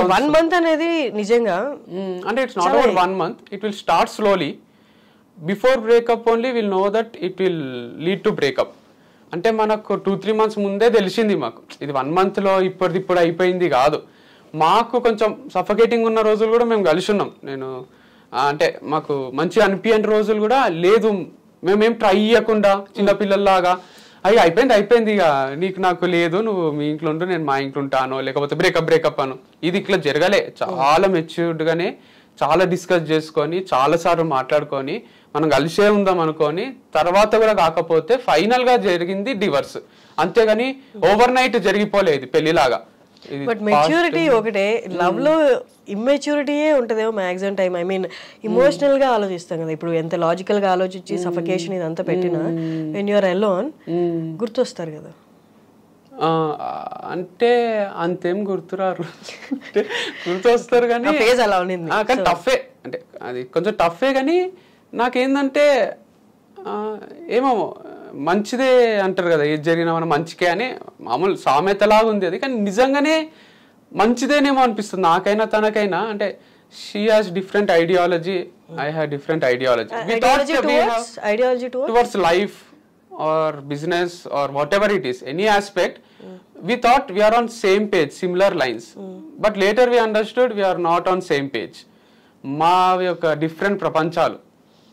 1 month అనేది నిజంగా అంటే it's not about 1 month, it will start slowly. Before breakup only will know that it will lead to breakup. అంటే మనకు 2-3 months ముందే తెలిసింది మాకు ఇది 1 monthలో ఇప్పుడు అయిపోయింది కాదు. మాకు కొంచెం సఫకేటింగ్ ఉన్న రోజులు కూడా మేము కలిసి ఉన్నాం. నేను అంటే మాకు మంచి అనిపించని రోజులు కూడా లేదు, మేమేం ట్రై చేయకుండా చిన్నపిల్లల్లాగా అయ్యి అయిపోయింది ఇక నీకు నాకు లేదు, నువ్వు మీ ఇంట్లో ఉంటూ నేను మా ఇంట్లో ఉంటాను, లేకపోతే బ్రేకప్ అను. ఇది ఇట్లా జరగలే. చాలా మెచ్యూర్డ్గానే చాలా డిస్కస్ చేసుకొని చాలాసార్లు మాట్లాడుకొని మనం కలిసే ఉందాం అనుకొని తర్వాత కూడా కాకపోతే ఫైనల్గా జరిగింది డివర్స్. అంతేగాని ఓవర్ నైట్ జరిగిపోలేదు పెళ్లిలాగా. బట్ మెచ్యూరిటీ ఒకటే, లవ్ లో ఇమ్మెచ్యూరిటీయే ఉంటదేమో maximum time. I mean emotional గా ఆలోచిస్తాం కదా, ఇప్పుడు ఎంత లాజికల్ గా ఆలోచించి సఫకేషన్ ఇదంతా పెట్టినా వెన్ యూఆర్ అలోన్ గుర్తొస్తారు కదా. అంటే అంతేం గుర్తురారు, గుర్తొస్తారు కానీ ఫేజ్ అలా ఉన్నింది. కానీ టఫే, అంటే అది కొంచెం టఫే. కానీ నాకేందంటే ఏమో మంచిదే అంటారు కదా, ఏది జరిగినా మనం మంచికే అని మామూలు సామెతలాగా ఉంది అది. కానీ నిజంగానే మంచిదేనేమో అనిపిస్తుంది నాకైనా తనకైనా. అంటే she has different ideology, I have different ideology towards life or business or whatever it is, any aspect. we thought we are on same page, similar lines, but later we understood we are not on same page. మా యొక్క different ప్రపంచాలు.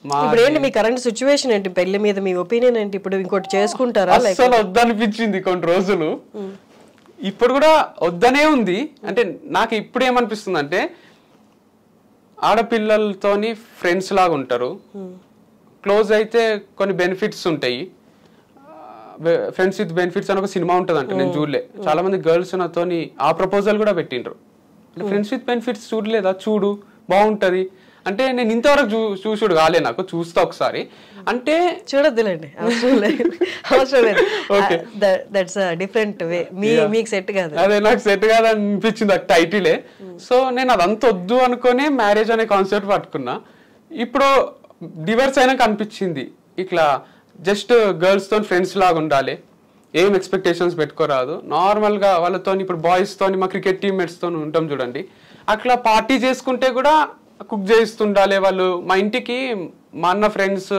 ఇప్పుడు ఏంటి మీ current situation ఏంటి, పెళ్లి మీద మీ opinion ఏంటి? ఇప్పుడు ఇంకోటి చేసుకుంటారా? అసలు వద్దనిపించింది కొన్ని రోజులు, ఇప్పుడు కూడా వద్దనే ఉంది. అంటే నాకు ఇప్పుడు ఏమనిపిస్తుంది అంటే ఆడపిల్లలతోని ఫ్రెండ్స్ లాగా ఉంటారు, క్లోజ్ అయితే కొన్ని బెనిఫిట్స్ ఉంటాయి. ఫ్రెండ్స్ విత్ బెనిఫిట్స్ అని ఒక సినిమా ఉంటుంది అంటే నేను చూడలే. చాలా మంది గర్ల్స్ నాతోని ఆ ప్రపోజల్ కూడా పెట్టిండ్రు. ఫ్రెండ్స్ విత్ బెనిఫిట్స్ చూడలేదా, చూడు బాగుంటది అంటే. నేను ఇంతవరకు చూసుడు కాలే, నాకు చూస్తా ఒకసారి అంటే. చూడొద్దులేండి, అవసరం లేదు. దట్స్ డిఫరెంట్ వే, మీకు సెట్ కాదు. అదే నాకు సెట్ కాదు అనిపించింది ఆ టైటిలే. సో నేను అదంతా వద్దు అనుకునే మ్యారేజ్ అనే కాన్సెప్ట్ పట్టుకున్నా. ఇప్పుడు డివర్స్ అయినాక అనిపించింది ఇట్లా జస్ట్ గర్ల్స్ తో ఫ్రెండ్స్ లాగా ఉండాలి, ఏం ఎక్స్పెక్టేషన్స్ పెట్టుకోరాదు. నార్మల్గా వాళ్ళతో ఇప్పుడు బాయ్స్తో మా క్రికెట్ టీమ్మేట్స్తో ఉంటాం చూడండి, అట్లా పార్టీ చేసుకుంటే కూడా కుక్ చేస్తుండాలి వాళ్ళు. మా ఇంటికి మా అన్న ఫ్రెండ్స్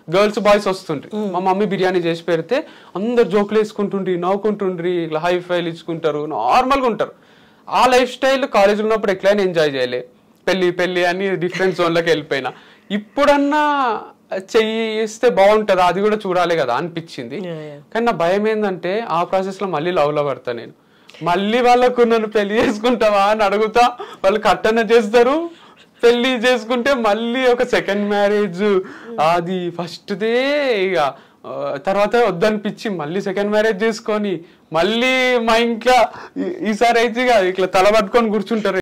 గర్ల్స్ బాయ్స్ వస్తుండ్రి, మా మమ్మీ బిర్యానీ చేసి పెడితే అందరు జోకులు వేసుకుంటుండ్రి, నవ్వుకుంటుండ్రి, ఇట్లా హై ఫైల్ ఇచ్చుకుంటారు, నార్మల్గా ఉంటారు. ఆ లైఫ్ స్టైల్ కాలేజ్ ఉన్నప్పుడు ఎట్లయినా ఎంజాయ్ చేయలే. పెళ్ళి అని డిఫరెంట్ జోన్లోకి వెళ్ళిపోయినా. ఇప్పుడన్నా చెయ్యిస్తే బాగుంటుంది, అది కూడా చూడాలి కదా అనిపించింది. కానీ నా భయం ఏంటంటే ఆ ప్రాసెస్ లో మళ్ళీ లవ్లో పడతా నేను. మళ్ళీ వాళ్ళకు నన్ను పెళ్లి చేసుకుంటావా అని అడుగుతా, వాళ్ళు కట్టన చేస్తారు. పెళ్లి చేసుకుంటే మళ్ళీ ఒక సెకండ్ మ్యారేజ్, అది ఫస్ట్దే ఇక తర్వాత వద్దనిపించి మళ్ళీ సెకండ్ మ్యారేజ్ చేసుకొని మళ్ళీ మా ఇంట్లో ఈసారి అయితే ఇట్లా తల పట్టుకొని కూర్చుంటారు.